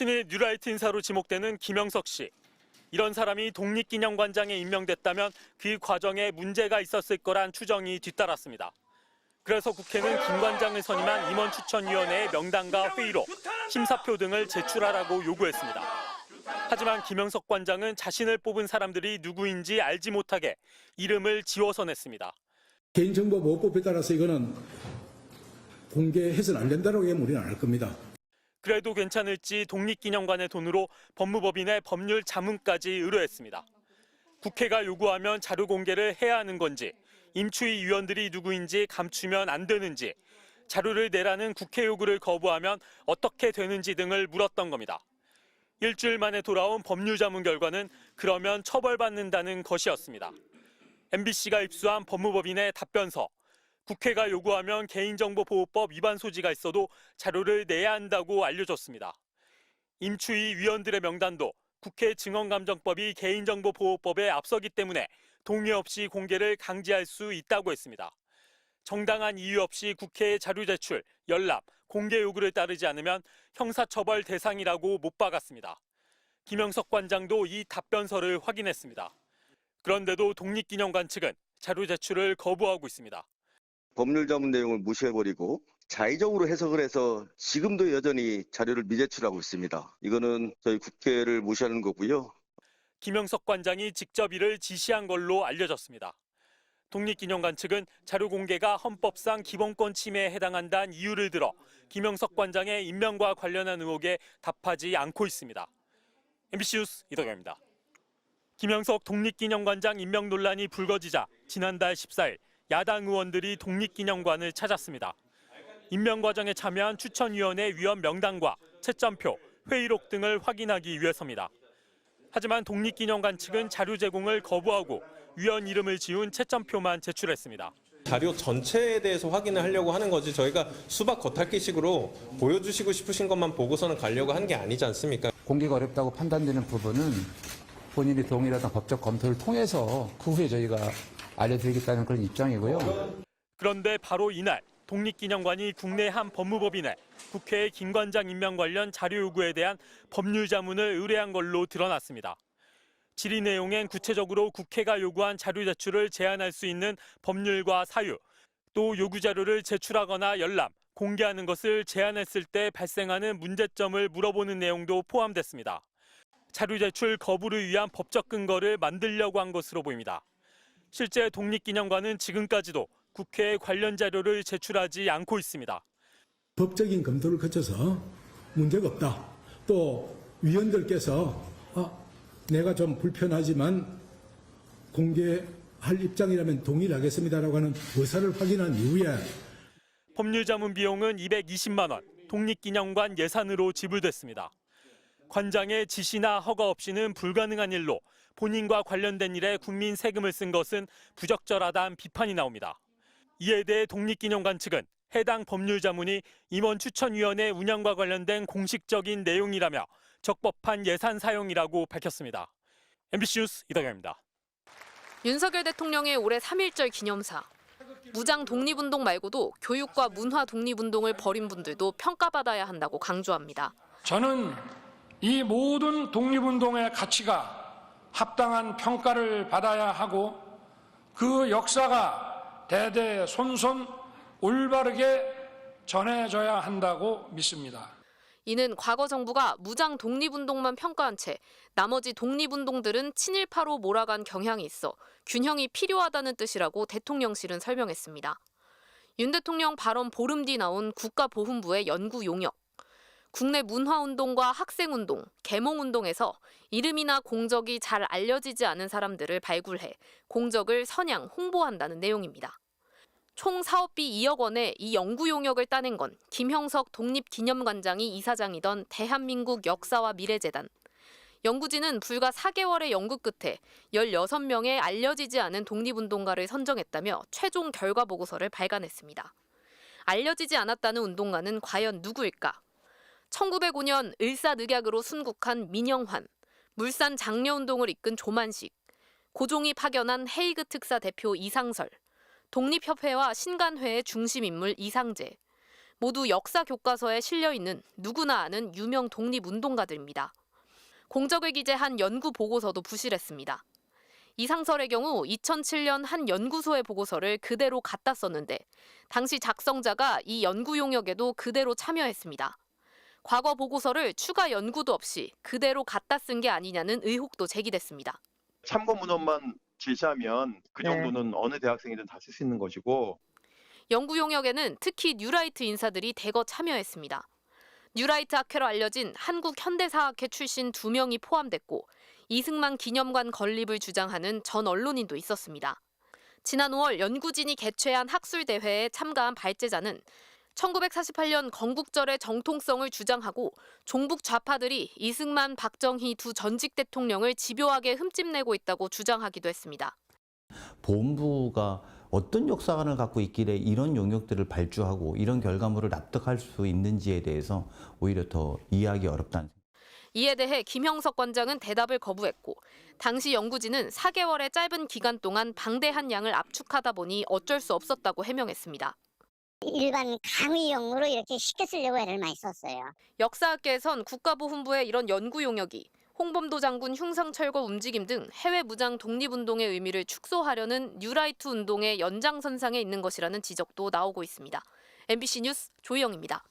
신일 뉴라이트 인사로 지목되는 김영석 씨. 이런 사람이 독립기념관장에 임명됐다면 그 과정에 문제가 있었을 거란 추정이 뒤따랐습니다. 그래서 국회는 김 관장을 선임한 임원추천위원회의 명단과 회의록, 심사표 등을 제출하라고 요구했습니다. 하지만 김영석 관장은 자신을 뽑은 사람들이 누구인지 알지 못하게 이름을 지워서 냈습니다. 개인정보보호법에 따라서 이거는 공개해서는 안 된다고 하면 우리는 안 할 겁니다. 그래도 괜찮을지 독립기념관의 돈으로 법무법인의 법률 자문까지 의뢰했습니다. 국회가 요구하면 자료 공개를 해야 하는 건지, 임추위 위원들이 누구인지 감추면 안 되는지, 자료를 내라는 국회 요구를 거부하면 어떻게 되는지 등을 물었던 겁니다. 일주일 만에 돌아온 법률 자문 결과는 그러면 처벌받는다는 것이었습니다. MBC가 입수한 법무법인의 답변서. 국회가 요구하면 개인정보보호법 위반 소지가 있어도 자료를 내야 한다고 알려줬습니다. 임추위 위원들의 명단도 국회 증언감정법이 개인정보보호법에 앞서기 때문에 동의 없이 공개를 강제할 수 있다고 했습니다. 정당한 이유 없이 국회에 자료 제출, 열람, 공개 요구를 따르지 않으면 형사처벌 대상이라고 못 박았습니다. 김영석 관장도 이 답변서를 확인했습니다. 그런데도 독립기념관 측은 자료 제출을 거부하고 있습니다. 법률 자문 내용을 무시해버리고 자의적으로 해석을 해서 지금도 여전히 자료를 미제출하고 있습니다. 이거는 저희 국회를 무시하는 거고요. 김영석 관장이 직접 이를 지시한 걸로 알려졌습니다. 독립기념관 측은 자료 공개가 헌법상 기본권 침해에 해당한다는 이유를 들어 김영석 관장의 임명과 관련한 의혹에 답하지 않고 있습니다. MBC 뉴스 이덕영입니다. 김영석 독립기념관장 임명 논란이 불거지자 지난달 14일 야당 의원들이 독립기념관을 찾았습니다. 임명 과정에 참여한 추천위원회 위원 명단과 채점표, 회의록 등을 확인하기 위해서입니다. 하지만 독립기념관 측은 자료 제공을 거부하고 위원 이름을 지운 채점표만 제출했습니다. 자료 전체에 대해서 확인을 하려고 하는 거지 저희가 수박 겉핥기식으로 보여주시고 싶으신 것만 보고서는 가려고 한 게 아니지 않습니까? 공개가 어렵다고 판단되는 부분은 본인이 동일하던 법적 검토를 통해서 그 후에 저희가 알려드리겠다는 그런 입장이고요. 그런데 바로 이날 독립기념관이 국내 한 법무법인에 국회의 김 관장 임명 관련 자료 요구에 대한 법률 자문을 의뢰한 걸로 드러났습니다. 질의 내용엔 구체적으로 국회가 요구한 자료 제출을 제한할 수 있는 법률과 사유, 또 요구 자료를 제출하거나 열람, 공개하는 것을 제한했을 때 발생하는 문제점을 물어보는 내용도 포함됐습니다. 자료 제출 거부를 위한 법적 근거를 만들려고 한 것으로 보입니다. 실제 독립기념관은 지금까지도 국회에 관련 자료를 제출하지 않고 있습니다. 법적인 검토를 거쳐서 문제가 없다. 또 위원들께서 내가 좀 불편하지만 공개할 입장이라면 동의를 하겠습니다라고 하는 의사를 확인한 이후에 법률자문 비용은 220만 원, 독립기념관 예산으로 지불됐습니다. 관장의 지시나 허가 없이는 불가능한 일로 본인과 관련된 일에 국민 세금을 쓴 것은 부적절하다는 비판이 나옵니다. 이에 대해 독립기념관 측은 해당 법률자문이 임원추천위원회 운영과 관련된 공식적인 내용이라며 적법한 예산 사용이라고 밝혔습니다. MBC 뉴스 이덕영입니다. 윤석열 대통령의 올해 3.1절 기념사. 무장 독립운동 말고도 교육과 문화 독립운동을 벌인 분들도 평가받아야 한다고 강조합니다. 저는 이 모든 독립운동의 가치가 합당한 평가를 받아야 하고 그 역사가 대대손손 올바르게 전해져야 한다고 믿습니다. 이는 과거 정부가 무장 독립운동만 평가한 채 나머지 독립운동들은 친일파로 몰아간 경향이 있어 균형이 필요하다는 뜻이라고 대통령실은 설명했습니다. 윤 대통령 발언 보름 뒤 나온 국가보훈부의 연구 용역. 국내 문화운동과 학생운동, 계몽운동에서 이름이나 공적이 잘 알려지지 않은 사람들을 발굴해 공적을 선양, 홍보한다는 내용입니다. 총 사업비 2억 원의 이 연구 용역을 따낸 건 김형석 독립기념관장이 이사장이던 대한민국 역사와 미래재단. 연구진은 불과 4개월의 연구 끝에 16명의 알려지지 않은 독립운동가를 선정했다며 최종 결과 보고서를 발간했습니다. 알려지지 않았다는 운동가는 과연 누구일까? 1905년 을사늑약으로 순국한 민영환, 물산 장려운동을 이끈 조만식, 고종이 파견한 헤이그 특사 대표 이상설, 독립협회와 신간회의 중심인물 이상재, 모두 역사 교과서에 실려 있는 누구나 아는 유명 독립운동가들입니다. 공적을 기재한 연구 보고서도 부실했습니다. 이상설의 경우 2007년 한 연구소의 보고서를 그대로 갖다 썼는데 당시 작성자가 이 연구 용역에도 그대로 참여했습니다. 과거 보고서를 추가 연구도 없이 그대로 갖다 쓴 게 아니냐는 의혹도 제기됐습니다. 참고 문헌만 제시하면 그 정도는 어느 대학생이든 다 쓸 수 있는 것이고 연구 용역에는 특히 뉴라이트 인사들이 대거 참여했습니다. 뉴라이트 학회로 알려진 한국현대사학회 출신 2명이 포함됐고 이승만 기념관 건립을 주장하는 전 언론인도 있었습니다. 지난 5월 연구진이 개최한 학술대회에 참가한 발제자는 1948년 건국절의 정통성을 주장하고 종북 좌파들이 이승만, 박정희 두 전직 대통령을 집요하게 흠집내고 있다고 주장하기도 했습니다. 본부가 어떤 역사관을 갖고 있길래 이런 용역들을 발주하고 이런 결과물을 납득할 수 있는지에 대해서 오히려 더 이해하기 어렵다는 생각. 이에 대해 김형석 관장은 대답을 거부했고 당시 연구진은 4개월의 짧은 기간 동안 방대한 양을 압축하다 보니 어쩔 수 없었다고 해명했습니다. 일반 강의용으로 이렇게 쉽게 쓰려고 애를 많이 썼어요. 역사학계에선 국가보훈부의 이런 연구 용역이 홍범도 장군 흉상철거 움직임 등 해외 무장 독립운동의 의미를 축소하려는 뉴라이트 운동의 연장선상에 있는 것이라는 지적도 나오고 있습니다. MBC 뉴스 조희영입니다.